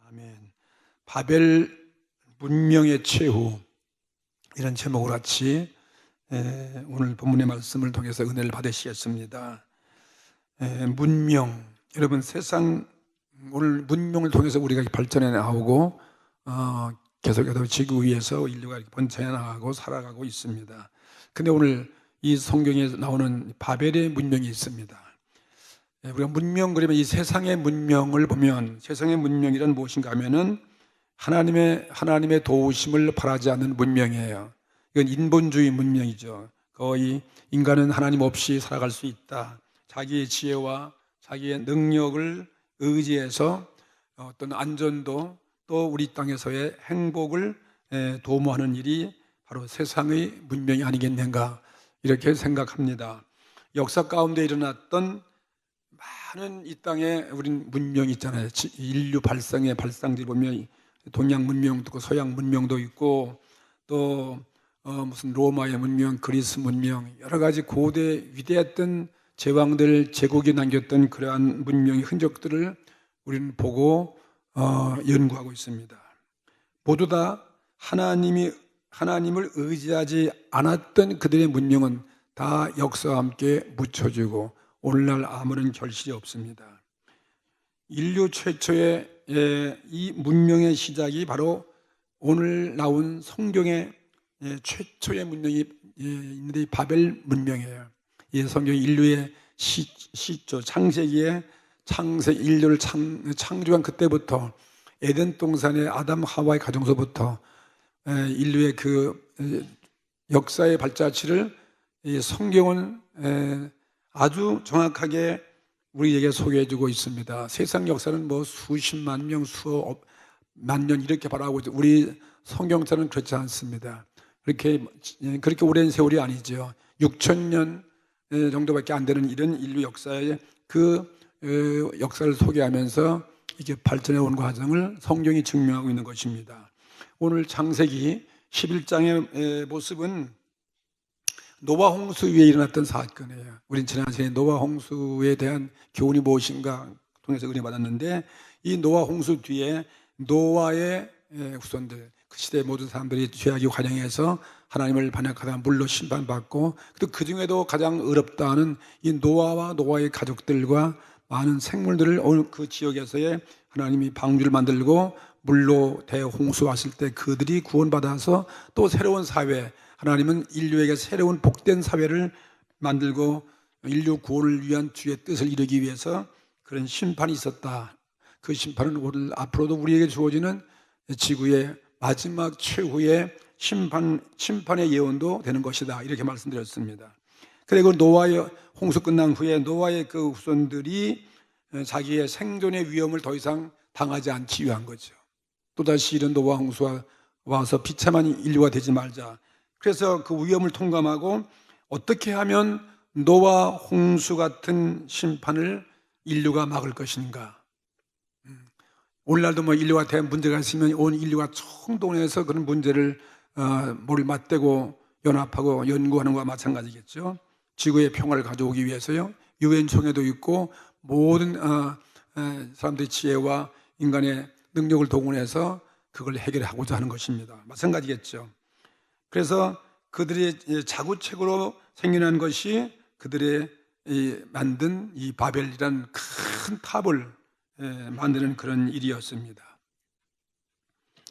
아멘. 바벨 문명의 최후, 이런 제목으로 같이 오늘 본문의 말씀을 통해서 은혜를 받으시겠습니다. 문명, 여러분 세상 오늘 문명을 통해서 우리가 발전해 나오고 계속해서 지구 위에서 인류가 번창해 나가고 살아가고 있습니다. 근데 오늘 이 성경에 나오는 바벨의 문명이 있습니다. 우리가 문명, 그러면 이 세상의 문명을 보면 세상의 문명이란 무엇인가 하면은 하나님의 도우심을 바라지 않는 문명이에요. 이건 인본주의 문명이죠. 거의 인간은 하나님 없이 살아갈 수 있다. 자기의 지혜와 자기의 능력을 의지해서 어떤 안전도 또 우리 땅에서의 행복을 도모하는 일이 바로 세상의 문명이 아니겠는가, 이렇게 생각합니다. 역사 가운데 일어났던 많은 이 땅에 우린 문명이 있잖아요. 인류 발상의 발상들 보면 동양 문명도 있고 서양 문명도 있고 또 무슨 로마의 문명, 그리스 문명, 여러 가지 고대 위대했던 제왕들, 제국이 남겼던 그러한 문명의 흔적들을 우리는 보고 연구하고 있습니다. 모두 다 하나님을 의지하지 않았던 그들의 문명은 다 역사와 함께 묻혀지고 오늘날 아무런 결실이 없습니다. 인류 최초의 이 문명의 시작이 바로 오늘 나온 성경의 최초의 문명이 있는데 이 바벨 문명이에요. 이 성경이 인류의 시조, 창세기에 인류를 창조한 그때부터 에덴 동산의 아담 하와의 가정서부터 인류의 그 역사의 발자취를 이 성경은 아주 정확하게 우리에게 소개해주고 있습니다. 세상 역사는 뭐 수십만 명, 수억만 년 이렇게 바라고 있죠. 우리 성경사는 그렇지 않습니다. 그렇게 오랜 세월이 아니죠. 6,000년 정도밖에 안 되는 이런 인류 역사의 그 역사를 소개하면서 이게 발전해 온 과정을 성경이 증명하고 있는 것입니다. 오늘 창세기 11장의 모습은 노아 홍수 위에 일어났던 사건이에요. 우린 지난 시간에 노아 홍수에 대한 교훈이 무엇인가 통해서 은혜 받았는데, 이 노아 홍수 뒤에 노아의 후손들, 그 시대의 모든 사람들이 죄악의 관영에서 하나님을 반역하다가 물로 심판받고, 또 그 중에도 가장 어렵다 하는 이 노아와 노아의 가족들과 많은 생물들을 오늘 그 지역에서의 하나님이 방주를 만들고 물로 대홍수 왔을 때 그들이 구원받아서 또 새로운 사회, 하나님은 인류에게 새로운 복된 사회를 만들고 인류 구원을 위한 주의 뜻을 이루기 위해서 그런 심판이 있었다. 그 심판은 오늘 앞으로도 우리에게 주어지는 지구의 마지막 최후의 심판의 예언도 되는 것이다, 이렇게 말씀드렸습니다. 그리고 노아의 홍수 끝난 후에 노아의 그 후손들이 자기의 생존의 위험을 더 이상 당하지 않기 위한 거죠. 또다시 이런 노아 홍수가 와서 비참한 인류가 되지 말자. 그래서 그 위험을 통감하고 어떻게 하면 노아 홍수 같은 심판을 인류가 막을 것인가. 오늘날도 뭐 인류가 대한 문제가 있으면 온 인류가 총동원해서 그런 문제를 머리를 맞대고 연합하고 연구하는 것과 마찬가지겠죠. 지구의 평화를 가져오기 위해서요. 유엔 총회도 있고 모든 사람들의 지혜와 인간의 능력을 동원해서 그걸 해결하고자 하는 것입니다. 마찬가지겠죠. 그래서 그들이 자구책으로 생겨난 것이 그들의 만든 이 바벨이란 큰 탑을 만드는 그런 일이었습니다.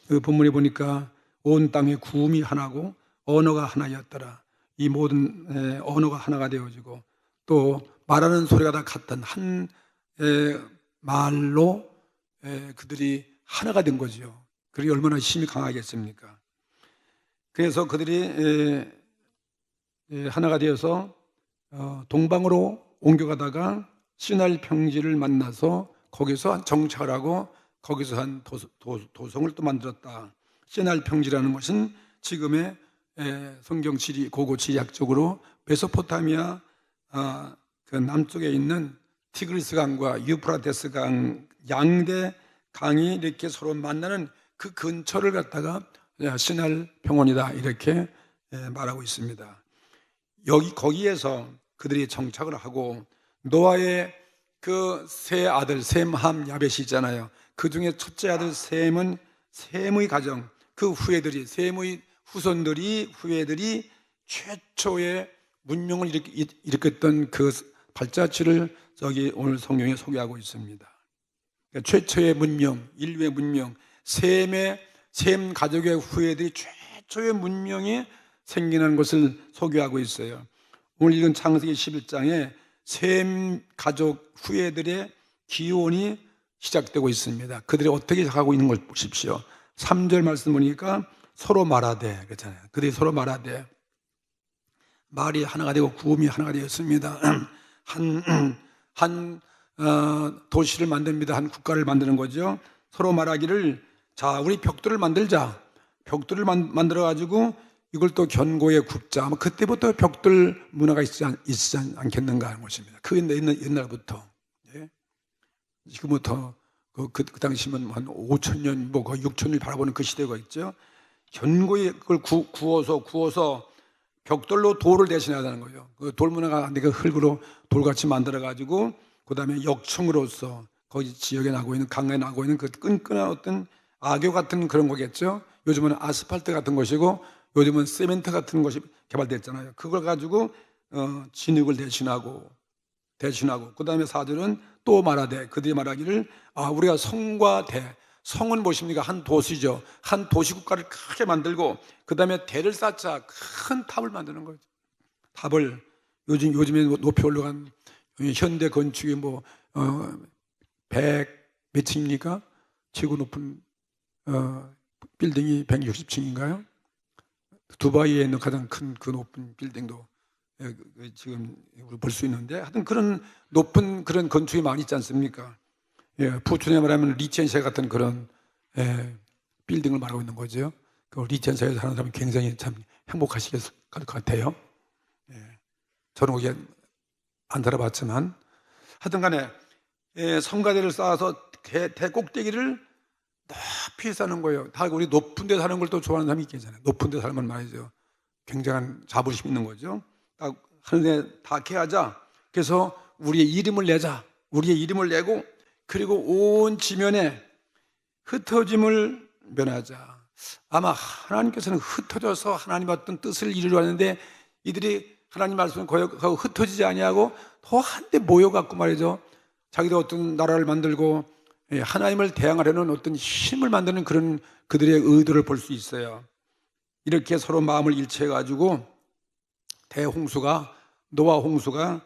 그 본문에 보니까 온 땅의 구음이 하나고 언어가 하나였더라. 이 모든 언어가 하나가 되어지고 또 말하는 소리가 다 같은 한 말로 그들이 하나가 된 거죠. 그게 얼마나 힘이 강하겠습니까? 그래서 그들이 하나가 되어서 동방으로 옮겨가다가 시날 평지를 만나서 거기서 정착을 하고 거기서 한 도성을 또 만들었다. 시날 평지라는 것은 지금의 성경 지리, 고고 지리학적으로 메소포타미아 그 남쪽에 있는 티그리스 강과 유프라테스 강 양대 강이 이렇게 서로 만나는 그 근처를 갖다가 시날 평원이다, 이렇게 말하고 있습니다. 거기에서 그들이 정착을 하고 노아의 그 세 아들 셈, 함, 야벳이 있잖아요. 그 중에 첫째 아들 셈은 셈의 가정, 그 후예들이, 셈의 후손들이, 후예들이 최초의 문명을 일으켰던 그 발자취를 저기 오늘 성경에 소개하고 있습니다. 그러니까 최초의 문명, 인류의 문명, 셈 가족의 후예들이 최초의 문명이 생겨난 것을 소개하고 있어요. 오늘 읽은 창세기 11장에 셈 가족 후예들의 기원이 시작되고 있습니다. 그들이 어떻게 시작하고 있는 걸 보십시오. 3절 말씀 보니까 서로 말하되 그렇잖아요. 그들이 서로 말하되, 말이 하나가 되고 구음이 하나가 되었습니다. 한 도시를 만듭니다. 한 국가를 만드는 거죠. 서로 말하기를, 자, 우리 벽돌을 만들자. 벽돌을 만들어 가지고 이걸 또 견고에 굽자. 아마 그때부터 벽돌 문화가 있지 않겠는가 하는 것입니다. 그 옛날부터. 예? 지금부터 그 당시면 한 5,000년, 뭐 거의 6,000년 바라보는 그 시대가 있죠. 견고에 그걸 구워서 벽돌로 돌을 대신하다는 거예요. 그 돌 문화가 내가 흙으로 돌같이 만들어 가지고 그다음에 역청으로서 거기 지역에 나고 있는, 강에 나고 있는 그 끈끈한 어떤 악교 같은 그런 거겠죠. 요즘은 아스팔트 같은 것이고 요즘은 세멘트 같은 것이 개발됐잖아요. 그걸 가지고 진흙을 대신하고 그다음에 4절은 또 말하되, 그들이 말하기를, 우리가 성과 대, 성은 무엇입니까? 한 도시죠. 한 도시국가를 크게 만들고 그다음에 대를 쌓자. 큰 탑을 만드는 거죠. 탑을 요즘에 높이 올라간 현대 건축이 100 몇 층입니까? 최고 높은 빌딩이 160층인가요? 두바이에 있는 가장 큰 그 높은 빌딩도 지금 볼 수 있는데, 하여튼 그런 높은 그런 건축이 많이 있지 않습니까? 예, 부천에 말하면 리첸샤 같은 그런 빌딩을 말하고 있는 거죠. 그 리첸샤에서 사는 사람이 굉장히 참 행복하시겠을 것 같아요. 예, 저는 거기 안 살아봤지만, 하여튼 간에 성가대를 쌓아서 대꼭대기를 높이 사는 거예요. 다 우리 높은 데 사는 걸 또 좋아하는 사람이 있겠잖아요. 높은 데 살면 말이죠, 굉장한 자부심이 있는 거죠. 딱 하늘에 닿게 하자. 그래서 우리의 이름을 내자. 우리의 이름을 내고, 그리고 온 지면에 흩어짐을 면하자. 아마 하나님께서는 흩어져서 하나님 어떤 뜻을 이루려 하는데, 이들이 하나님 말씀을 거역하고 흩어지지 아니하고 더 한데 모여갖고 말이죠, 자기도 어떤 나라를 만들고 하나님을 대항하려는 어떤 힘을 만드는 그런 그들의 의도를 볼 수 있어요. 이렇게 서로 마음을 일치해가지고 노아 홍수가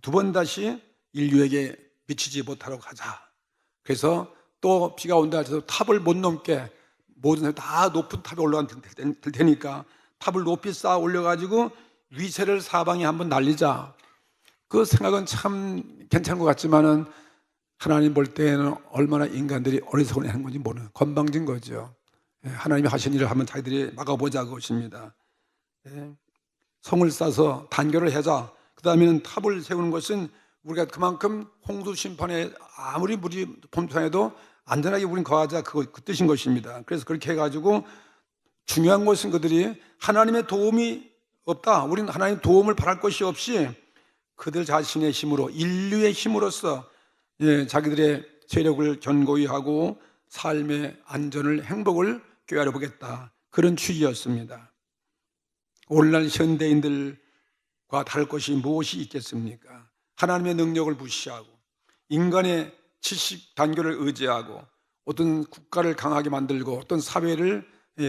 두 번 다시 인류에게 미치지 못하도록 하자. 그래서 또 비가 온다 해서 탑을 못 넘게, 모든 사람이 다 높은 탑에 올라갈 테니까 탑을 높이 쌓아 올려가지고 위세를 사방에 한번 날리자. 그 생각은 참 괜찮은 것 같지만은 하나님 볼 때에는 얼마나 인간들이 어리석은 하는 건지 모르는 건방진 거죠. 하나님이 하신 일을 하면 자기들이 막아보자 그것입니다. 성을 쌓아서 단결을 하자. 그 다음에는 탑을 세우는 것은 우리가 그만큼 홍수 심판에 아무리 물이 범상해도 안전하게 우린 거하자, 그 뜻인 것입니다. 그래서 그렇게 해가지고 중요한 것은 그들이 하나님의 도움이 없다, 우리는 하나님의 도움을 바랄 것이 없이 그들 자신의 힘으로, 인류의 힘으로써 자기들의 세력을 견고히 하고 삶의 안전을, 행복을 꾀하려 보겠다, 그런 취지였습니다. 오늘날 현대인들과 다를 것이 무엇이 있겠습니까? 하나님의 능력을 무시하고 인간의 지식 단결을 의지하고 어떤 국가를 강하게 만들고 어떤 사회를,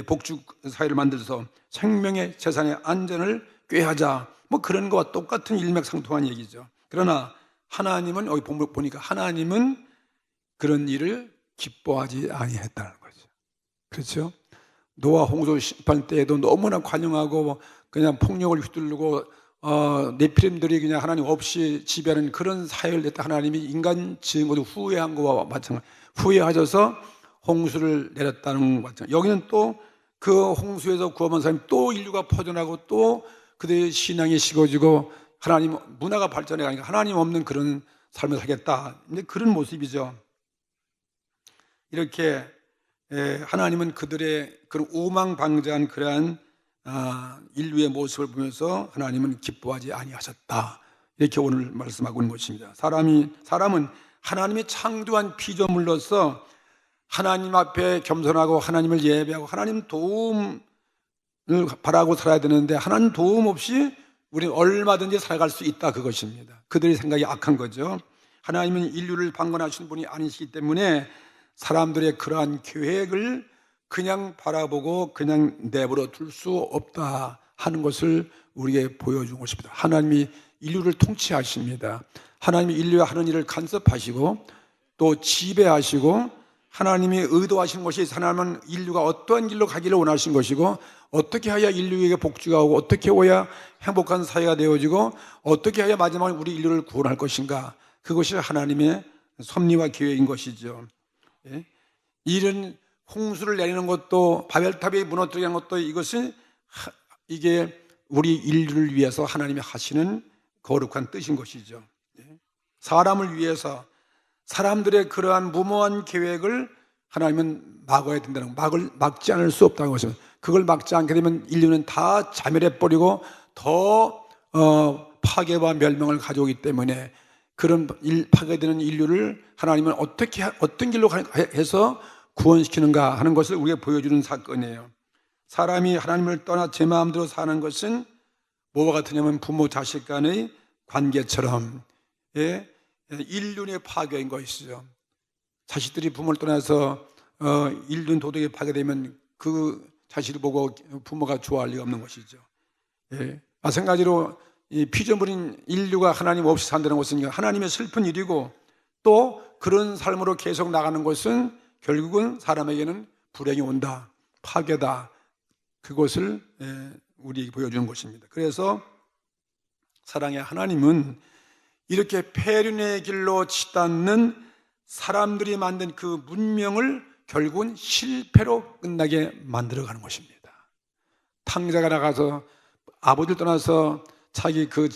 복지 사회를 만들어서 생명의 재산의 안전을 꾀하자, 그런 것과 똑같은 일맥상통한 얘기죠. 그러나 하나님은, 여기 보니까 하나님은 그런 일을 기뻐하지 아니했다는 거죠. 그렇죠? 노아 홍수 심판 때에도 너무나 관용하고 그냥 폭력을 휘두르고 네피림들이 그냥 하나님 없이 지배하는 그런 사회를 냈다. 하나님이 인간 지은 것을 후회한 것과 마찬가지, 후회하셔서 홍수를 내렸다는 것 같아요. 여기는 또 그 홍수에서 구원한 사람이 또 인류가 퍼져나고 또 그들의 신앙이 식어지고 하나님 문화가 발전해 가니까 하나님 없는 그런 삶을 살겠다, 근데 그런 모습이죠. 이렇게 하나님은 그들의 그런 오망방자한 그러한 인류의 모습을 보면서 하나님은 기뻐하지 아니하셨다, 이렇게 오늘 말씀하고 있는 것입니다. 사람은 하나님이 창조한 피조물로서 하나님 앞에 겸손하고 하나님을 예배하고 하나님 도움을 바라고 살아야 되는데 하나님 도움 없이 우리는 얼마든지 살아갈 수 있다, 그것입니다. 그들의 생각이 악한 거죠. 하나님은 인류를 방관하시는 분이 아니시기 때문에 사람들의 그러한 계획을 그냥 바라보고 그냥 내버려 둘 수 없다 하는 것을 우리에게 보여준 것입니다. 하나님이 인류를 통치하십니다. 하나님이 인류가 하는 일을 간섭하시고 또 지배하시고 하나님이 의도하신 것이, 하나님은 인류가 어떠한 길로 가기를 원하신 것이고 어떻게 해야 인류에게 복주가 오고 어떻게 해야 행복한 사회가 되어지고 어떻게 해야 마지막에 우리 인류를 구원할 것인가, 그것이 하나님의 섭리와 계획인 것이죠. 예? 이런 홍수를 내리는 것도 바벨탑이 무너뜨리게 하는 것도 이게 우리 인류를 위해서 하나님이 하시는 거룩한 뜻인 것이죠. 사람을 위해서 사람들의 그러한 무모한 계획을 하나님은 막아야 된다는, 막지 않을 수 없다는 것입니다. 그걸 막지 않게 되면 인류는 다 자멸해버리고 더 파괴와 멸망을 가져오기 때문에 그런 파괴되는 인류를 하나님은 어떤 길로 해서 구원시키는가 하는 것을 우리에게 보여주는 사건이에요. 사람이 하나님을 떠나 제 마음대로 사는 것은 뭐와 같으냐면 부모 자식 간의 관계처럼 인륜의 파괴인 것이죠. 자식들이 부모를 떠나서 인륜 도덕이 파괴되면 그 자식을 보고 부모가 좋아할 리가 없는 것이죠. 마찬가지로 이 피조물인 인류가 하나님 없이 산다는 것은 하나님의 슬픈 일이고 또 그런 삶으로 계속 나가는 것은 결국은 사람에게는 불행이 온다, 파괴다, 그것을 우리에게 보여주는 것입니다. 그래서 사랑의 하나님은 이렇게 폐륜의 길로 치닫는 사람들이 만든 그 문명을 결국은 실패로 끝나게 만들어가는 것입니다. 탕자가 나가서 아버지를 떠나서 자기 그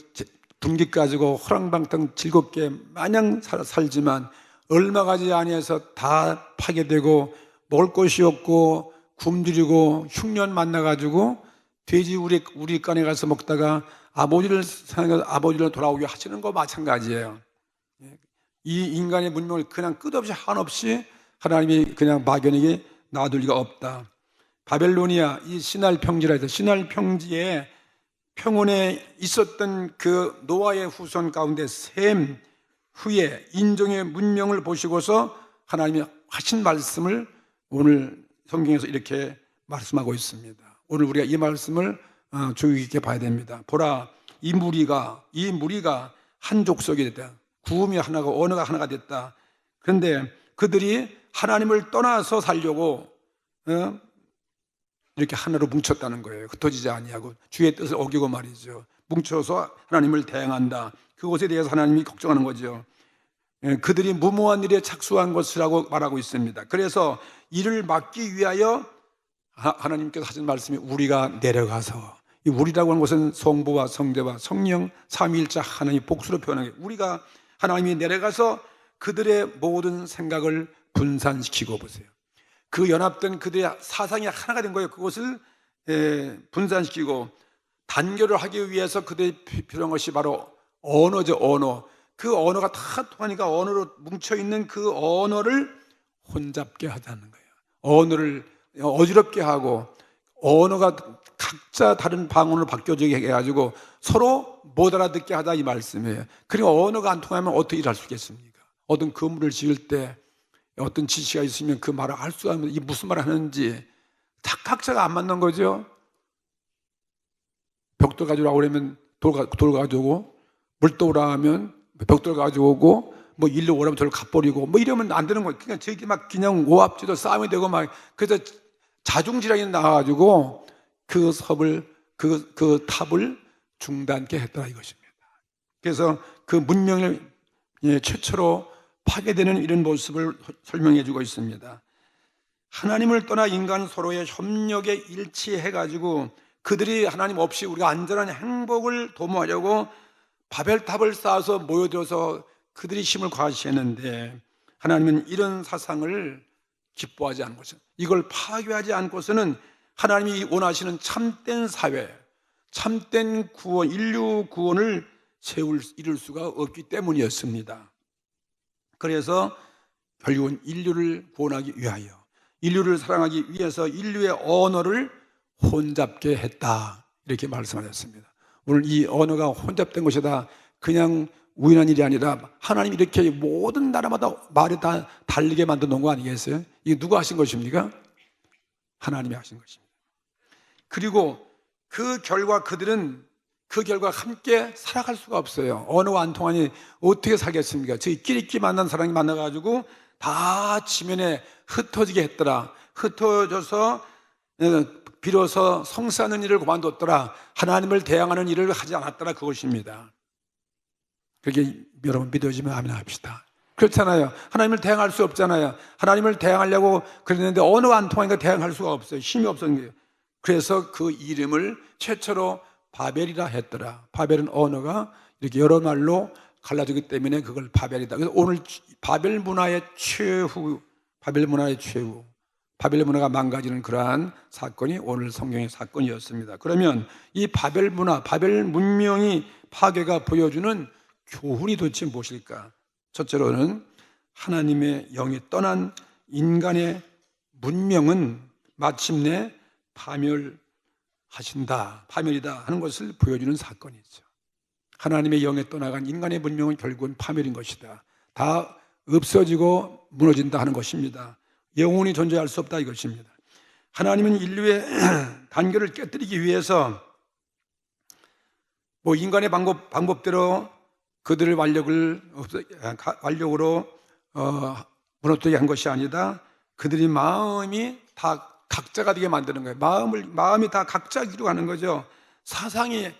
분깃 가지고 호랑방탕 즐겁게 마냥 살지만 얼마 가지 아니해서 다 파괴되고 먹을 것이 없고 굶주리고 흉년 만나가지고 돼지 우리 간에 가서 먹다가 아버지를 생각해서 아버지를 돌아오게 하시는 거 마찬가지예요. 이 인간의 문명을 그냥 끝없이 한없이 하나님이 그냥 막연하게 놔둘 리가 없다. 바벨로니아, 이 시날 평지라 해서 시날 평지에 평원에 있었던 그 노아의 후손 가운데 셈 후에 인종의 문명을 보시고서 하나님이 하신 말씀을 오늘 성경에서 이렇게 말씀하고 있습니다. 오늘 우리가 이 말씀을 주의 깊게 봐야 됩니다. 보라, 이 무리가 한 족속이 됐다. 구음이 하나가 언어가 하나가 됐다. 그런데 그들이 하나님을 떠나서 살려고 이렇게 하나로 뭉쳤다는 거예요. 흩어지지 아니하고 주의 뜻을 어기고 말이죠. 뭉쳐서 하나님을 대항한다. 그것에 대해서 하나님이 걱정하는 거죠. 그들이 무모한 일에 착수한 것이라고 말하고 있습니다. 그래서 이를 막기 위하여 하나님께서 하신 말씀이 우리가 내려가서, 이 우리라고 하는 것은 성부와 성자와 성령 삼위일체 하나님의 복수로 표현하게, 우리가 하나님이 내려가서 그들의 모든 생각을 분산시키고, 보세요, 그 연합된 그들의 사상이 하나가 된 거예요. 그것을 분산시키고 단결을 하기 위해서 그들이 필요한 것이 바로 언어죠. 언어. 그 언어가 다 통하니까 언어로 뭉쳐있는 그 언어를 혼잡게 하자는 거예요. 언어를 어지럽게 하고 언어가 각자 다른 방언으로 바뀌어지게 해가지고 서로 못 알아듣게 하자, 이 말씀이에요. 그리고 언어가 안 통하면 어떻게 일할 수 있겠습니까? 어떤 건물을 지을 때 어떤 지시가 있으면 그 말을 할 수가 없는, 이 무슨 말을 하는지 다 각자가 안 맞는 거죠. 벽돌 가져오라고 그러면 돌 가져오고, 물도오라 하면 벽돌 가져오고, 뭐 일로 오라면 저를 갚버리고, 뭐 이러면 안 되는 거예요. 그냥 저기 막 그냥 오합지도 싸움이 되고 막, 그래서 자중질환이 나와가지고 그 그 탑을 중단케 했다, 이것입니다. 그래서 그 문명을 최초로 파괴되는 이런 모습을 설명해 주고 있습니다. 하나님을 떠나 인간 서로의 협력에 일치해가지고 그들이 하나님 없이 우리가 안전한 행복을 도모하려고 바벨탑을 쌓아서 모여들어서 그들이 힘을 과시했는데, 하나님은 이런 사상을 기뻐하지 않고, 이걸 파괴하지 않고서는 하나님이 원하시는 참된 사회, 참된 구원, 인류 구원을 이룰 수가 없기 때문이었습니다. 그래서 결국은 인류를 구원하기 위하여, 인류를 사랑하기 위해서 인류의 언어를 혼잡게 했다, 이렇게 말씀하셨습니다. 오늘 이 언어가 혼잡된 것이다, 그냥 우연한 일이 아니라 하나님이 이렇게 모든 나라마다 말이 다 다르게 만들어 놓은 거 아니겠어요? 이게 누가 하신 것입니까? 하나님이 하신 것입니다. 그리고 그 결과 그들은 그 결과 함께 살아갈 수가 없어요. 언어가 안 통하니 어떻게 살겠습니까? 저희 끼리끼리 만난 사람이 만나가지고 다 지면에 흩어지게 했더라. 흩어져서 비로소 성사하는 일을 그만뒀더라. 하나님을 대항하는 일을 하지 않았더라, 그것입니다. 그렇게 여러분 믿어지면 아멘 합시다. 그렇잖아요. 하나님을 대항할 수 없잖아요. 하나님을 대항하려고 그랬는데 언어가 안 통하니까 대항할 수가 없어요. 힘이 없었는 거예요. 그래서 그 이름을 최초로 바벨이라 했더라. 바벨은 언어가 이렇게 여러 말로 갈라지기 때문에 그걸 바벨이다. 그래서 오늘 바벨 문화의 최후, 바벨 문화가 망가지는 그러한 사건이 오늘 성경의 사건이었습니다. 그러면 이 바벨 문화, 바벨 문명이 파괴가 보여주는 교훈이 도대체 무엇일까? 첫째로는 하나님의 영이 떠난 인간의 문명은 마침내 파멸이다 하는 것을 보여주는 사건이죠. 하나님의 영에 떠나간 인간의 문명은 결국은 파멸인 것이다. 다 없어지고 무너진다 하는 것입니다. 영원히 존재할 수 없다, 이것입니다. 하나님은 인류의 단결을 깨뜨리기 위해서 인간의 방법대로 그들의 완력으로 무너뜨리게 한 것이 아니다. 그들의 마음이 다 각자가 되게 만드는 거예요. 마음이 다 각자기로 가는 거죠. 생각이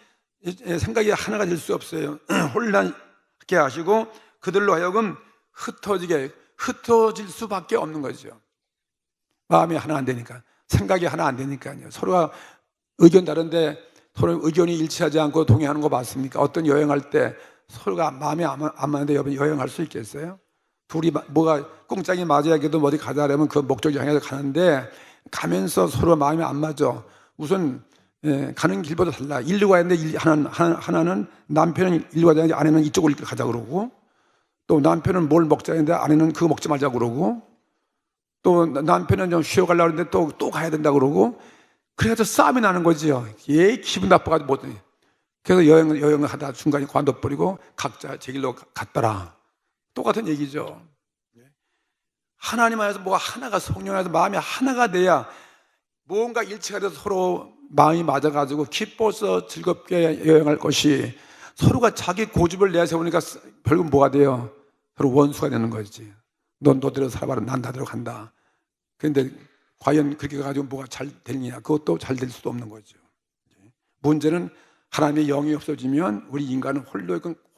하나가 될 수 없어요. 혼란하게 하시고 그들로 하여금 흩어질 수밖에 없는 거죠. 마음이 하나 안 되니까, 생각이 하나 안 되니까요. 서로가 의견 다른데 서로 의견이 일치하지 않고 동의하는 거 맞습니까? 어떤 여행할 때 서로가 마음이 안 맞는데 여행할 수 있겠어요? 둘이 뭐가 꽁짝이 맞아야 해도 어디 가자라면 그 목적지 향해서 가는데 가면서 서로 마음이 안 맞아. 우선 가는 길보다 달라. 일로 가야 되는데 하나는 남편은 일로 가야 되는데 아내는 이쪽으로 가자 그러고, 또 남편은 뭘 먹자 했는데 아내는 그거 먹지 말자 그러고, 또 남편은 좀 쉬어가려고 하는데 또 가야 된다 그러고, 그래서 싸움이 나는 거지요. 기분 나빠가지고 못해. 그래서 여행을 하다 중간에 관둬버리고 각자 제 길로 갔더라. 똑같은 얘기죠. 하나님 안에서 뭐가 하나가, 성령 안에서 마음이 하나가 돼야 뭔가 일치가 돼서 서로 마음이 맞아가지고 기뻐서 즐겁게 여행할 것이, 서로가 자기 고집을 내세우니까 결국 뭐가 돼요? 서로 원수가 되는 거지. 넌 너대로 살아봐라, 난 나대로 간다. 그런데 과연 그렇게 가지고 뭐가 잘 되느냐? 그것도 잘 될 수도 없는 거죠. 문제는 하나님의 영이 없어지면 우리 인간은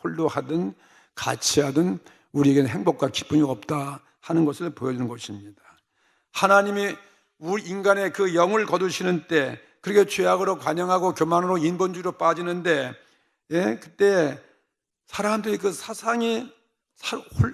홀로 하든 같이 하든 우리에게는 행복과 기쁨이 없다 하는 것을 보여주는 것입니다. 하나님이 우리 인간의 그 영을 거두시는 때, 그렇게 죄악으로 관영하고 교만으로 인본주의로 빠지는데, 그때 사람들이 그 사상이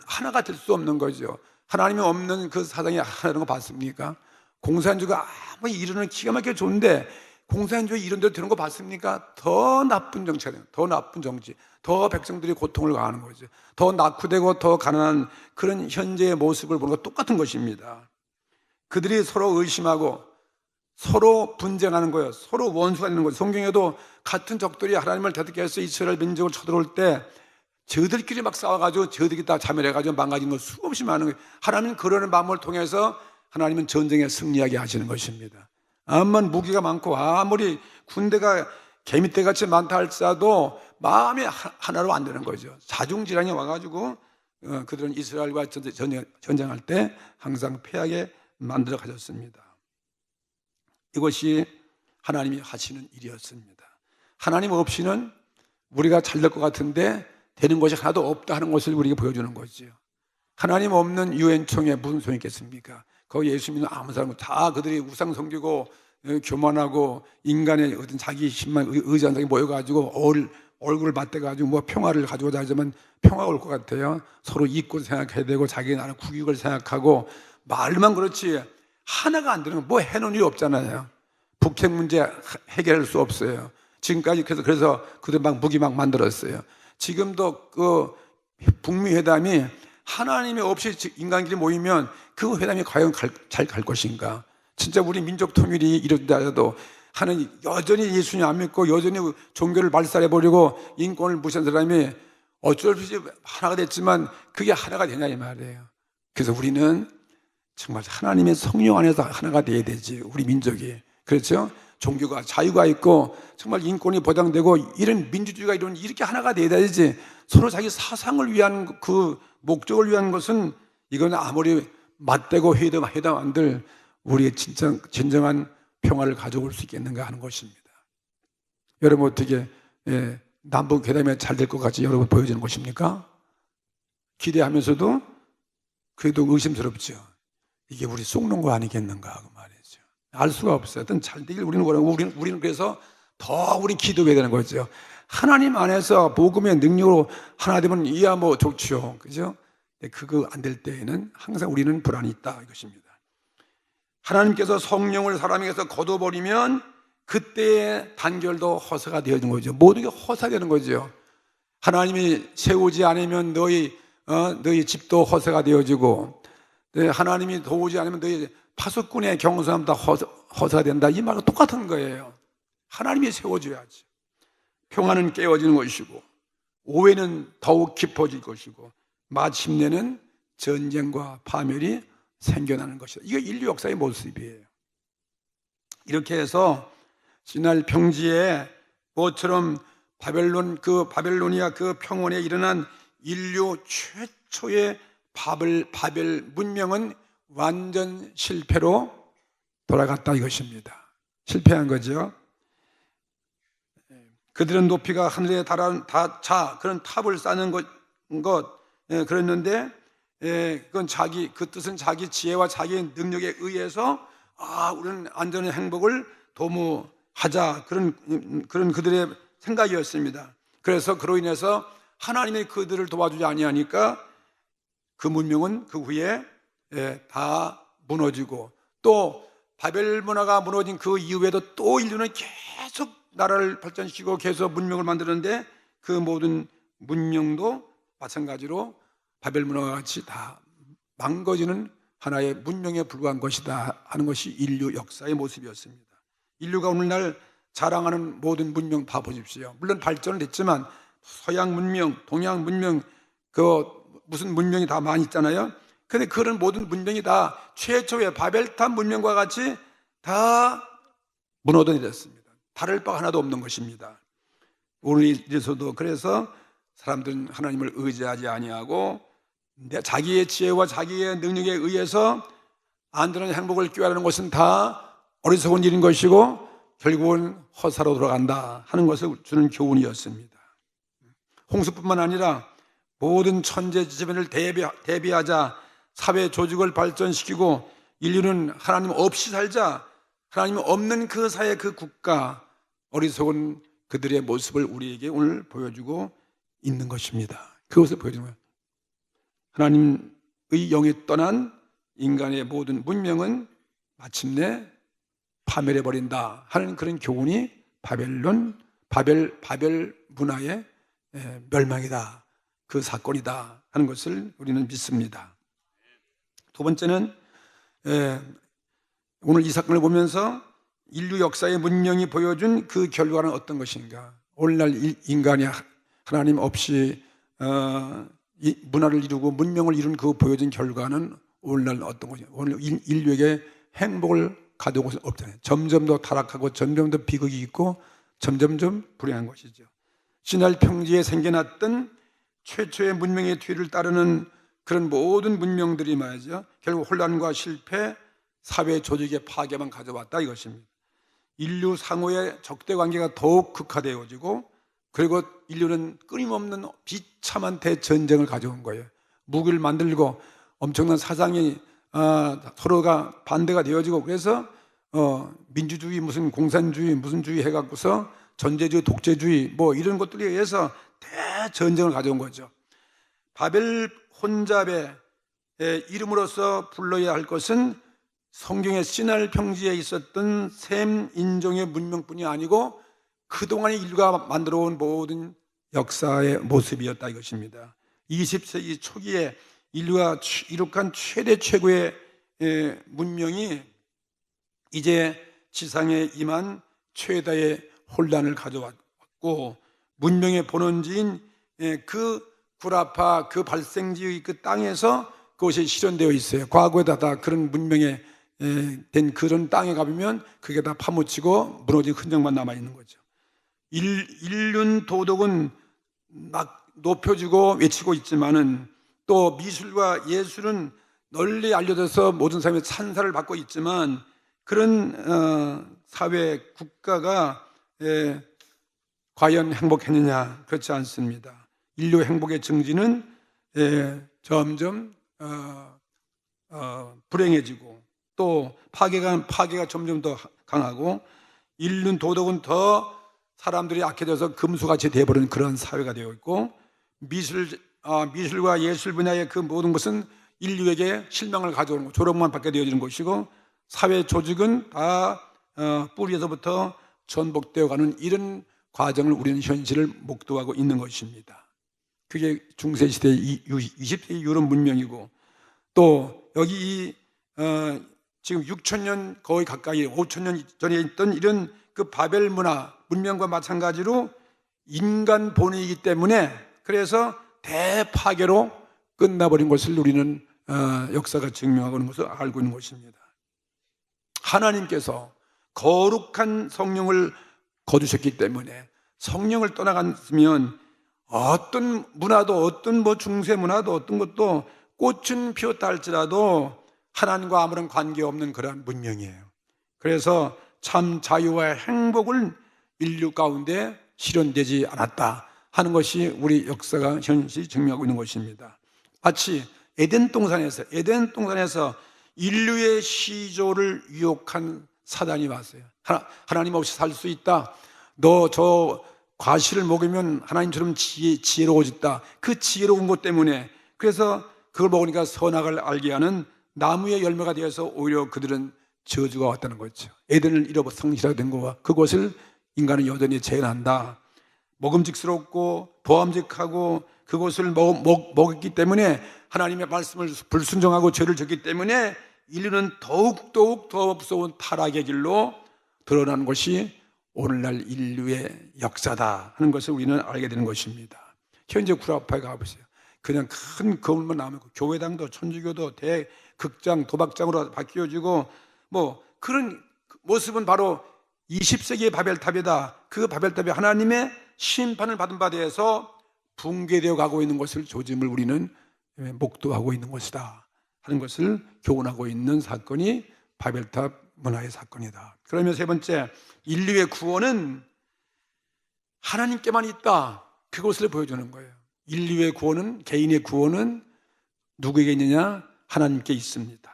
하나가 될 수 없는 거죠. 하나님이 없는 그 사상이 하나라는 거 봤습니까? 공산주의가 아무리 이루는 기가 막히게 좋은데 공산주의 이런 대로 되는 거 봤습니까? 더 나쁜 정치가 돼요. 더 나쁜 정치, 더 백성들이 고통을 가하는 거죠. 더 낙후되고 더 가난한 그런 현재의 모습을 보는 것 똑같은 것입니다. 그들이 서로 의심하고 서로 분쟁하는 거예요. 서로 원수가 되는 거예요. 성경에도 같은 적들이 하나님을 대적해 해서 이스라엘 민족을 쳐들어올 때 저들끼리 막 싸워가지고 저들끼리 다 자멸해가지고 망가진 걸 수없이 많은 거예요. 하나님은 그러는 마음을 통해서 하나님은 전쟁에 승리하게 하시는 것입니다. 암만 무기가 많고 아무리 군대가 개미떼같이 많다 할지라도 마음이 하나로 안 되는 거죠. 자중질환이 와가지고 그들은 이스라엘과 전쟁할 때 항상 패하게 만들어 가셨습니다. 이것이 하나님이 하시는 일이었습니다. 하나님 없이는 우리가 잘 될 것 같은데 되는 것이 하나도 없다 하는 것을 우리에게 보여주는 거죠. 하나님 없는 유엔총회 무슨 소용이 있겠습니까? 거기 예수 믿는 아무 사람 다 그들이 우상 섬기고 교만하고 인간의 어떤 자기 힘만 의지한 사람이 모여가지고 얼굴을 맞대가지고 뭐 평화를 가져오자 하자면 평화가 올 것 같아요. 서로 이익을 생각해야 되고 자기 나라 국익을 생각하고 말만 그렇지 하나가 안 되는 거 뭐 해놓은 일 없잖아요. 북핵 문제 해결할 수 없어요. 지금까지 그래서 그들 막 무기 막 만들었어요. 지금도 그 북미 회담이 하나님이 없이 인간끼리 모이면 그 회담이 과연 잘 갈 것인가? 진짜 우리 민족 통일이 이루어져도 하는 여전히 예수님 안 믿고 여전히 종교를 말살해버리고 인권을 무시한 사람이 어쩔 수 없이 하나가 됐지만 그게 하나가 되냐 이 말이에요. 그래서 우리는 정말 하나님의 성령 안에서 하나가 돼야 되지, 우리 민족이. 그렇죠? 종교가 자유가 있고 정말 인권이 보장되고 이런 민주주의가 이렇게 하나가 돼야 되지, 서로 자기 사상을 위한 그 목적을 위한 것은 이건 아무리 맞대고 회담 한들 우리의 진정한 평화를 가져올 수 있겠는가 하는 것입니다. 여러분 어떻게 남북 회담이 잘 될 것 같이 여러분 보여지는 것입니까? 기대하면서도 그래도 의심스럽죠. 이게 우리 속는 거 아니겠는가 그 말이죠. 알 수가 없어요. 어떤 잘 되길 우리는 원하고 우리는 그래서 더 우리 기도해야 되는 거죠. 하나님 안에서 복음의 능력으로 하나 되면 이야 뭐 좋죠. 그죠? 그거 안 될 때에는 항상 우리는 불안이 있다 이것입니다. 하나님께서 성령을 사람에게서 거둬버리면 그때의 단결도 허사가 되어지는 거죠. 모든 게 허사되는 거죠. 하나님이 세우지 않으면 너희 집도 허사가 되어지고, 하나님이 도우지 않으면 너희 파수꾼의 경성함 다 허사가 된다. 이 말과 똑같은 거예요. 하나님이 세워줘야지. 평화는 깨어지는 것이고 오해는 더욱 깊어질 것이고 마침내는 전쟁과 파멸이 생겨나는 것이다. 이게 인류 역사의 모습이에요. 이렇게 해서 신할 평지에 모처럼 바벨로니아 그 평원에 일어난 인류 최초의 바벨 문명은 완전 실패로 돌아갔다 이것입니다. 실패한 거죠. 그들은 높이가 하늘에 닿자 그런 탑을 쌓는 것 그랬는데, 그건 그 뜻은 자기 지혜와 자기의 능력에 의해서 우리는 안전한 행복을 도모하자, 그런 그들의 생각이었습니다. 그래서 그로 인해서 하나님이 그들을 도와주지 아니하니까 그 문명은 그 후에 다 무너지고, 또 바벨 문화가 무너진 그 이후에도 또 인류는 계속 나라를 발전시키고 계속 문명을 만드는데 그 모든 문명도 마찬가지로 바벨 문화와 같이 다 망가지는 하나의 문명에 불과한 것이다 하는 것이 인류 역사의 모습이었습니다. 인류가 오늘날 자랑하는 모든 문명 다 보십시오. 물론 발전은 됐지만 서양 문명, 동양 문명, 무슨 문명이 다 많이 있잖아요. 그런데 그런 모든 문명이 다 최초의 바벨탑 문명과 같이 다 무너져냈습니다. 다를 바가 하나도 없는 것입니다. 오늘에서도 그래서 사람들은 하나님을 의지하지 아니하고 자기의 지혜와 자기의 능력에 의해서 안전한 행복을 꾀하는 것은 다 어리석은 일인 것이고 결국은 허사로 돌아간다 하는 것을 주는 교훈이었습니다. 홍수뿐만 아니라 모든 천재지변을 대비하자 사회 조직을 발전시키고 인류는 하나님 없이 살자, 하나님 없는 그 사회 그 국가, 어리석은 그들의 모습을 우리에게 오늘 보여주고 있는 것입니다. 그것을 보여주는 거예요. 하나님의 영이 떠난 인간의 모든 문명은 마침내 파멸해버린다 하는 그런 교훈이 바벨 문화의 멸망이다, 그 사건이다 하는 것을 우리는 믿습니다. 두 번째는 오늘 이 사건을 보면서 인류 역사의 문명이 보여준 그 결과는 어떤 것인가? 오늘날 인간이 하나님 없이 이 문화를 이루고 문명을 이룬 그 보여준 결과는 오늘날 어떤 것이냐? 오늘 인류에게 행복을 가져온 것은 없잖아요. 점점 더 타락하고 점점 더 비극이 있고 점점점 불행한 것이죠. 신할 평지에 생겨났던 최초의 문명의 뒤를 따르는 그런 모든 문명들이 말이죠, 결국 혼란과 실패, 사회 조직의 파괴만 가져왔다 이것입니다. 인류 상호의 적대 관계가 더욱 극화되어지고, 그리고 인류는 끊임없는 비참한 대전쟁을 가져온 거예요. 무기를 만들고 엄청난 사상이 서로가 반대가 되어지고, 그래서 민주주의 무슨 공산주의 무슨 주의 해갖고서 전제주의 독재주의 뭐 이런 것들에 의해서 대전쟁을 가져온 거죠. 바벨 혼잡의 이름으로서 불러야 할 것은 성경의 시날 평지에 있었던 셈 인종의 문명뿐이 아니고 그동안의 인류가 만들어온 모든 역사의 모습이었다 이것입니다. 20세기 초기에 인류가 이룩한 최대 최고의 문명이 이제 지상에 임한 최다의 혼란을 가져왔고, 문명의 본원지인 그 구라파 그 발생지의 그 땅에서 그것이 실현되어 있어요. 과거에다 다 그런 문명에 된 그런 땅에 가보면 그게 다 파묻히고 무너진 흔적만 남아있는 거죠. 인륜 도덕은 막 높여주고 외치고 있지만은, 또 미술과 예술은 널리 알려져서 모든 사람의 찬사를 받고 있지만, 그런 사회 국가가 과연 행복했느냐? 그렇지 않습니다. 인류 행복의 증진은 점점 불행해지고, 또 파괴가 점점 더 강하고, 인륜 도덕은 더 사람들이 악해져서 금수같이 되어버리는 그런 사회가 되어 있고, 미술과 예술 분야의 그 모든 것은 인류에게 실망을 가져오는 것, 조롱만 받게 되어지는 것이고, 사회 조직은 다 뿌리에서부터 전복되어가는 이런 과정을 우리는 현실을 목도하고 있는 것입니다. 그게 중세시대 20세기 유럽 문명이고, 또 여기 지금 6,000년 거의 가까이 5,000년 전에 있던 이런 그 바벨 문명과 마찬가지로 인간 본위이기 때문에, 그래서 대파괴로 끝나버린 것을 우리는 역사가 증명하고 있는 것을 알고 있는 것입니다. 하나님께서 거룩한 성령을 거두셨기 때문에, 성령을 떠나갔으면 어떤 문화도, 어떤 중세 문화도, 어떤 것도 꽃은 피웠다 할지라도 하나님과 아무런 관계없는 그러한 문명이에요. 그래서 참 자유와 행복을 인류 가운데 실현되지 않았다 하는 것이 우리 역사가 현실이 증명하고 있는 것입니다. 마치 에덴 동산에서 인류의 시조를 유혹한 사단이 왔어요. 하나님 없이 살 수 있다. 너 저 과실을 먹으면 하나님처럼 지혜로워졌다. 그 지혜로운 것 때문에, 그래서 그걸 먹으니까 선악을 알게 하는 나무의 열매가 되어서 오히려 그들은 저주가 왔다는 거죠. 에덴을 잃어버 성실하게 된 거와 그것을 인간은 여전히 재현한다. 먹음직스럽고 보암직하고 그것을 먹었기 때문에, 하나님의 말씀을 불순종하고 죄를 졌기 때문에 인류는 더욱 더 무서운 타락의 길로 드러나는 것이 오늘날 인류의 역사다 하는 것을 우리는 알게 되는 것입니다. 현재 구라파에 가보세요. 그냥 큰 건물만 나오면 교회당도 천주교도 대극장 도박장으로 바뀌어지고, 그런 모습은 바로 20세기의 바벨탑이다. 그 바벨탑이 하나님의 심판을 받은 바 되어서 붕괴되어 가고 있는 것을 조짐을 우리는 목도하고 있는 것이다 하는 것을 교훈하고 있는 사건이 바벨탑 문화의 사건이다. 그러면 세 번째, 인류의 구원은 하나님께만 있다. 그것을 보여주는 거예요. 인류의 구원은, 개인의 구원은 누구에게 있느냐? 하나님께 있습니다.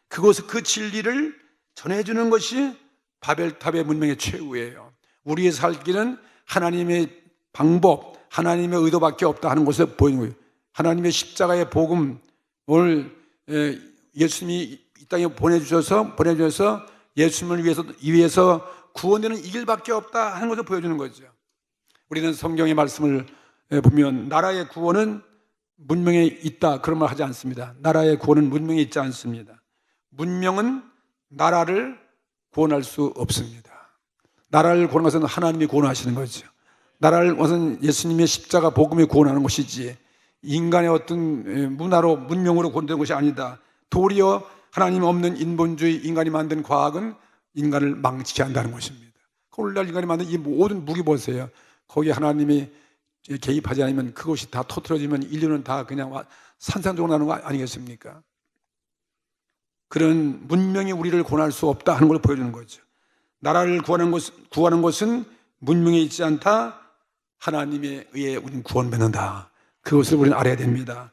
그 진리를 전해주는 것이 바벨탑의 문명의 최후예요. 우리의 살기는 하나님의 방법, 하나님의 의도밖에 없다 하는 것을 보이는 거예요. 하나님의 십자가의 복음, 오늘 예수님이 이 땅에 보내주셔서 예수님을 위해서 구원되는 이 길밖에 없다 하는 것을 보여주는 거죠. 우리는 성경의 말씀을 보면 나라의 구원은 문명에 있다 그런 말 하지 않습니다. 나라의 구원은 문명에 있지 않습니다. 문명은 나라를 구원할 수 없습니다. 나라를 구원하는 것은 하나님이 구원하시는 거죠. 나라를 것은 예수님의 십자가 복음이 구원하는 것이지, 인간의 어떤 문화로 문명으로 구원되는 것이 아니다. 도리어 하나님 없는 인본주의, 인간이 만든 과학은 인간을 망치게 한다는 것입니다. 오늘날 인간이 만든 이 모든 무기 보세요. 거기에 하나님이 개입하지 않으면 그것이 다 터트려지면 인류는 다 그냥 산산조각 나는 거 아니겠습니까? 그런 문명이 우리를 구원할 수 없다 하는 걸 보여주는 거죠. 나라를 구하는 것은 문명에 있지 않다. 하나님에 의해 우리는 구원받는다. 그것을 우리는 알아야 됩니다.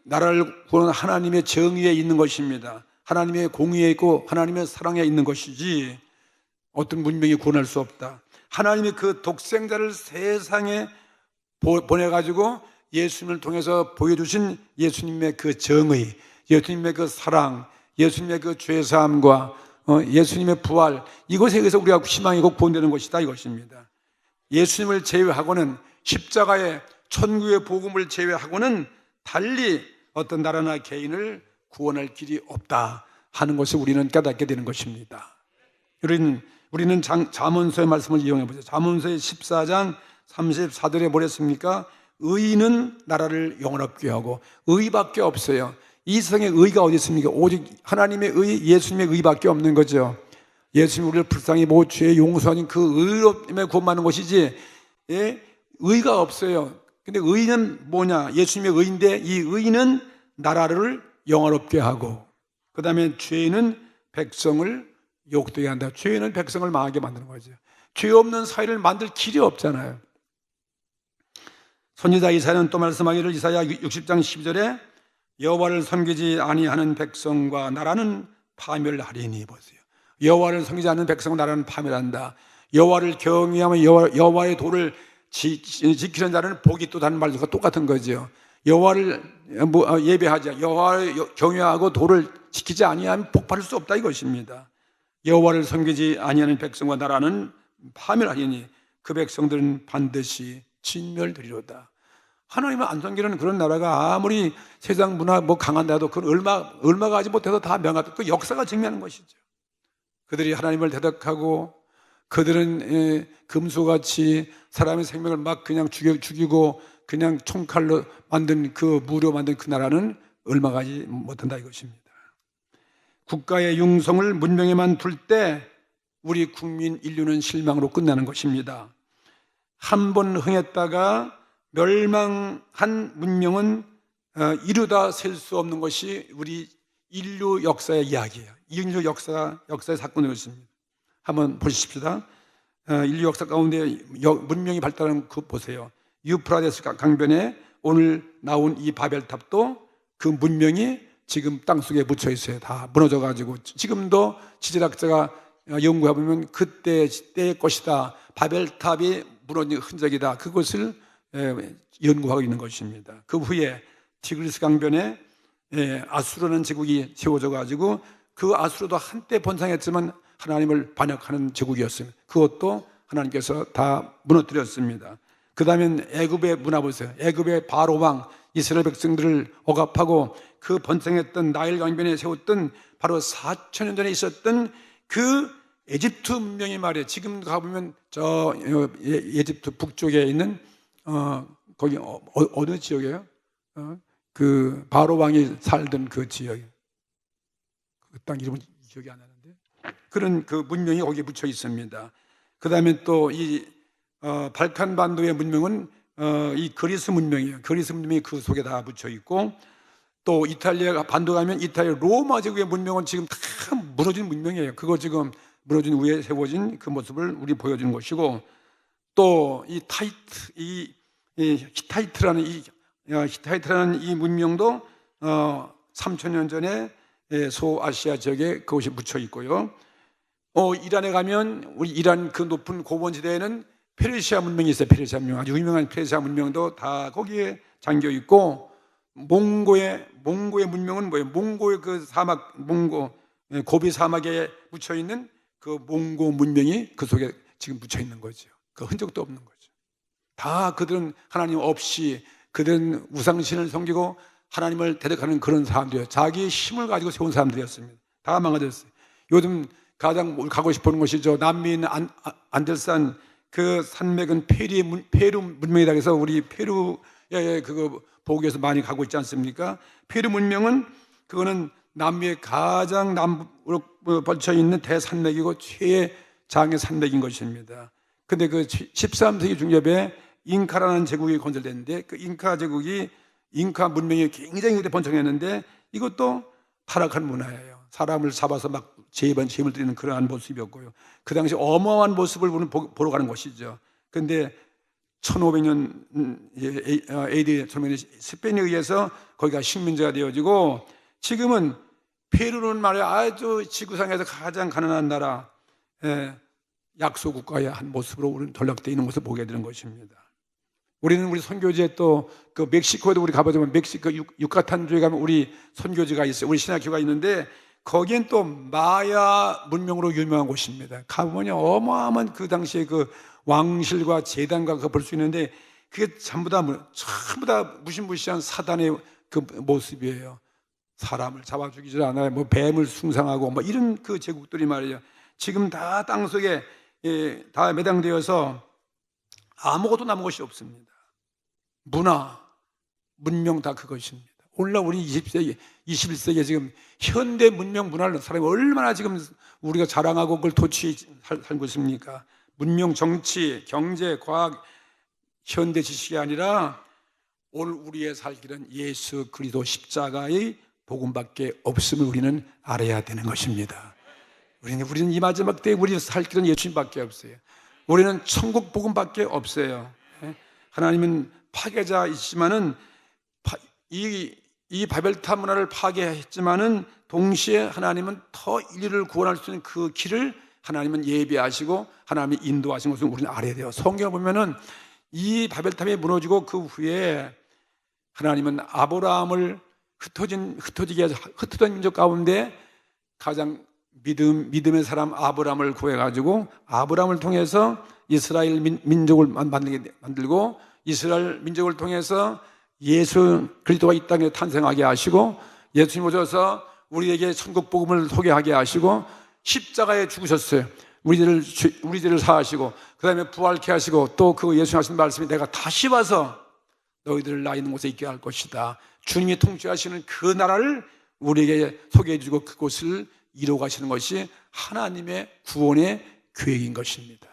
나라를 구하는 하나님의 정의에 있는 것입니다. 하나님의 공의에 있고 하나님의 사랑에 있는 것이지 어떤 문명이 구원할 수 없다. 하나님이 그 독생자를 세상에 보내가지고 예수님을 통해서 보여주신 예수님의 그 정의, 예수님의 그 사랑, 예수님의 그 죄사함과 예수님의 부활, 이것에 의해서 우리가 희망이고 구원되는 것이다 이것입니다. 예수님을 제외하고는, 십자가의 천국의 복음을 제외하고는 달리 어떤 나라나 개인을 구원할 길이 없다 하는 것을 우리는 깨닫게 되는 것입니다. 우리는 잠언서의 말씀을 이용해 보죠. 잠언서의 14장 34절에 뭐랬습니까? 의인은 나라를 영원롭게 하고, 의밖에 없어요. 이 세상에 의가 어디 있습니까? 오직 하나님의 의, 예수님의 의밖에 없는 거죠. 예수님이 우리를 불쌍히 보고 죄의 용서하는 그 의로 때문에 구원받는 것이지, 의가 없어요. 근데 의는 뭐냐? 예수님의 의인데, 이 의는 나라를 영원롭게 하고, 그 다음에 죄는 백성을 욕되게 한다. 죄는 백성을 망하게 만드는 거죠. 죄 없는 사회를 만들 길이 없잖아요. 선지자 이사야는 또 말씀하기를, 이사야 60장 12절에 여호와를 섬기지 아니하는 백성과 나라는 파멸하리니. 보세요. 여호와를 섬기지 않는 백성과 나라는 파멸한다. 여호와를 경외하며 여호와의 도를 지키는 자는 복이 있다는 말과 똑같은 거죠. 여호와를 예배하자, 여호와를 경외하고 도를 지키지 아니하면 복받을 수 없다 이것입니다. 여호와를 섬기지 아니하는 백성과 나라는 파멸하리니 그 백성들은 반드시 진멸되리로다. 하나님을 안 섬기는 그런 나라가 아무리 세상 문화 강한데도 그건 얼마가 하지 못해도 다 명하다. 그 역사가 증명하는 것이죠. 그들이 하나님을 대적하고, 그들은 금수같이 사람의 생명을 막 그냥 죽이고 그냥 총칼로 만든 무료 만든 그 나라는 얼마가 하지 못한다 이것입니다. 국가의 융성을 문명에만 둘 때 우리 국민 인류는 실망으로 끝나는 것입니다. 한 번 흥했다가 멸망한 문명은 이루다 셀 수 없는 것이 우리 인류 역사의 이야기예요. 인류 역사의 사건이었습니다. 한번 보십시다. 인류 역사 가운데 문명이 발달한 그 보세요. 유프라데스 강변에 오늘 나온 이 바벨탑도 그 문명이 지금 땅속에 묻혀 있어요. 다 무너져 가지고 지금도 지질학자가 연구해 보면 그때의 것이다, 바벨탑이 무너진 흔적이다, 그것을 연구하고 있는 것입니다. 그 후에 티그리스 강변에 아수르라는 제국이 세워져 가지고 그 아수르도 한때 번성했지만 하나님을 반역하는 제국이었습니다. 그것도 하나님께서 다 무너뜨렸습니다. 그 다음엔 애굽의 문화 보세요. 애굽의 바로 왕 이스라엘 백성들을 억압하고 그 번성했던 나일 강변에 세웠던 바로 4,000년 전에 있었던 그 에집트 문명이 말이에요. 지금 가보면 저 에집트 북쪽에 있는 거기 어느 지역이에요? 그 바로 왕이 살던 그 지역, 그 땅 이름은 기억이 안 나는데 그런 그 문명이 거기에 묻혀 있습니다. 그 다음에 또 이 발칸 반도의 문명은 이 그리스 문명이에요. 그리스 문명이 그 속에 다 묻혀 있고, 또 이탈리아 반도 가면 이탈리아 로마 제국의 문명은 지금 다 무너진 문명이에요. 그거 지금 무너진 위에 세워진 그 모습을 우리 보여주는 것이고, 또 이 히타이트라는 이 문명도 3,000년 전에 소아시아 지역에 그것이 묻혀 있고요. 이란에 가면 우리 이란 그 높은 고원지대에는 페르시아 문명이 있어요. 페르시아 문명, 아주 유명한 페르시아 문명도 다 거기에 잠겨 있고, 몽고의 문명은 뭐예요? 몽고의 그 사막, 고비 사막에 묻혀 있는 그 몽고 문명이 그 속에 지금 묻혀 있는 거죠. 그 흔적도 없는 거죠. 다 그들은 하나님 없이, 그들은 우상신을 섬기고 하나님을 대적하는 그런 사람들이에요. 자기의 힘을 가지고 세운 사람들이었습니다. 다 망가졌어요. 요즘 가장 가고 싶은 곳이 남미인 안델산 그 산맥은 페루 문명이다 해서 우리 페루에 그거 보기 위해서 많이 가고 있지 않습니까? 페루 문명은 그거는 남미의 가장 남부로 뻗쳐 있는 대산맥이고 최장의 산맥인 것입니다. 근데 그 13세기 중엽에 잉카라는 제국이 건설됐는데, 그 잉카 문명이 굉장히 그때 번창했는데, 이것도 타락한 문화예요. 사람을 잡아서 막 제물 드리는 그러한 모습이었고요. 그 당시 어마어마한 모습을 보러 가는 것이죠. 근데 1500년 AD 스페인에 의해서 거기가 식민지가 되어지고, 지금은 페루는 말이야 아주 지구상에서 가장 가난한 나라, 약소국가의 한 모습으로 우리는 전락되어 있는 것을 보게 되는 것입니다. 우리는 우리 선교지에 또 그 멕시코에도 우리 가보자면 멕시코 유카탄주에 가면 우리 선교지가 있어요. 우리 신학교가 있는데 거기엔 또 마야 문명으로 유명한 곳입니다. 가보면 어마어마한 그 당시에 그 왕실과 제단과 그거 볼 수 있는데, 그게 전부 다 무시무시한 사단의 그 모습이에요. 사람을 잡아 죽이질 않아요. 뭐 뱀을 숭상하고 뭐 이런 그 제국들이 말이에요. 지금 다 땅속에 다 매장되어서 아무것도 남은 것이 없습니다. 문화, 문명 다 그것입니다. 오늘날 우리 20세기, 21세기에 지금 현대 문명 문화를 사람이 얼마나 지금 우리가 자랑하고 그걸 도취해 살고 있습니까? 문명, 정치, 경제, 과학, 현대 지식이 아니라 오늘 우리의 살 길은 예수 그리스도 십자가의 복음밖에 없음을 우리는 알아야 되는 것입니다. 우리는 이 마지막 때에 우리 살 길은 예수님밖에 없어요. 우리는 천국 복음밖에 없어요. 하나님은 파괴자이시지만은 이 바벨탑 문화를 파괴했지만은 동시에 하나님은 더 인류를 구원할 수 있는 그 길을 하나님은 예비하시고 하나님이 인도하신 것을 우리는 알아야 돼요. 성경을 보면은 이 바벨탑이 무너지고 그 후에 하나님은 아브라함을 흩어진 민족 가운데 가장 믿음의 사람 아브라함을 구해가지고 아브라함을 통해서 이스라엘 민족을 만들고 이스라엘 민족을 통해서 예수 그리스도가 이 땅에 탄생하게 하시고 예수님 오셔서 우리에게 천국 복음을 소개하게 하시고 십자가에 죽으셨어요. 우리들을 사하시고 그 다음에 부활케 하시고 또 그 예수님 하신 말씀이 내가 다시 와서 너희들을 나 있는 곳에 있게 할 것이다. 주님이 통치하시는 그 나라를 우리에게 소개해 주고 그곳을 이루어 가시는 것이 하나님의 구원의 계획인 것입니다.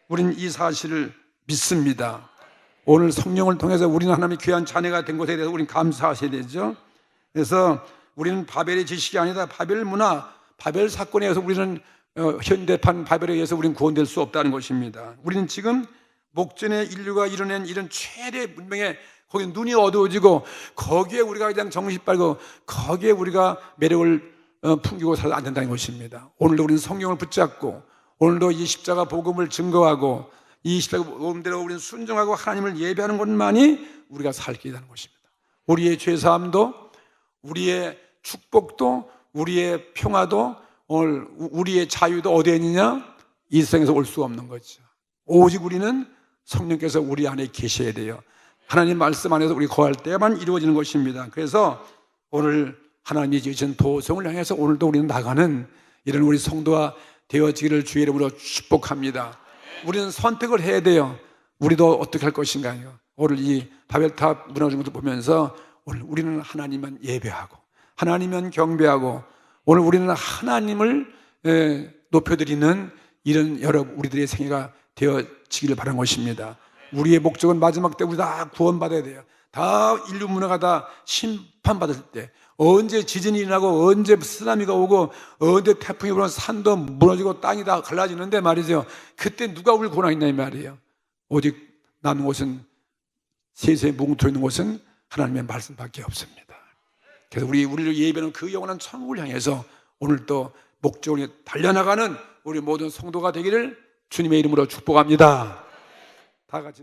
우리는 이 사실을 믿습니다. 오늘 성령을 통해서 우리는 하나님의 귀한 자녀가 된 것에 대해서 우리는 감사하셔야 되죠. 그래서 우리는 바벨의 지식이 아니다. 바벨 문화, 바벨 사건에 의해서 우리는 현대판 바벨에 의해서 우리는 구원될 수 없다는 것입니다. 우리는 지금 목전에 인류가 이뤄낸 이런 최대 문명에 거기 눈이 어두워지고 거기에 우리가 그냥 정신 빨고 거기에 우리가 매력을 풍기고 살아도 안 된다는 것입니다. 오늘도 우리는 성경을 붙잡고 오늘도 이 십자가 복음을 증거하고 이 십자가 복음대로 우리는 순종하고 하나님을 예배하는 것만이 우리가 살 길이라는 것입니다. 우리의 죄사함도 우리의 축복도 우리의 평화도 오늘 우리의 자유도 어디에 있느냐? 이 세상에서 올 수 없는 거죠. 오직 우리는 성령께서 우리 안에 계셔야 돼요. 하나님 말씀 안에서 우리 거할 때만 이루어지는 것입니다. 그래서 오늘 하나님이 지으신 도성을 향해서 오늘도 우리는 나가는 이런 우리 성도가 되어지기를 주의 이름으로 축복합니다. 우리는 선택을 해야 돼요. 우리도 어떻게 할 것인가요? 오늘 이 바벨탑 무너진 것을 보면서 오늘 우리는 하나님만 예배하고 하나님만 경배하고 오늘 우리는 하나님을 높여드리는 이런 우리들의 생애가 되어지기를 바라는 것입니다. 우리의 목적은 마지막 때 우리 다 구원받아야 돼요. 다 인류 문화가 다 심판받을 때 언제 지진이 일어나고 언제 쓰나미가 오고 언제 태풍이 불어서 산도 무너지고 땅이 다 갈라지는데 말이죠. 그때 누가 우리를 구원하겠냐 이 말이에요. 오직 남은 곳은 세세에 뭉쳐있는 곳은 하나님의 말씀밖에 없습니다. 그래서 우리를 예배하는 그 영원한 천국을 향해서 오늘도 목적을 달려나가는 우리 모든 성도가 되기를 주님의 이름으로 축복합니다. 다 같이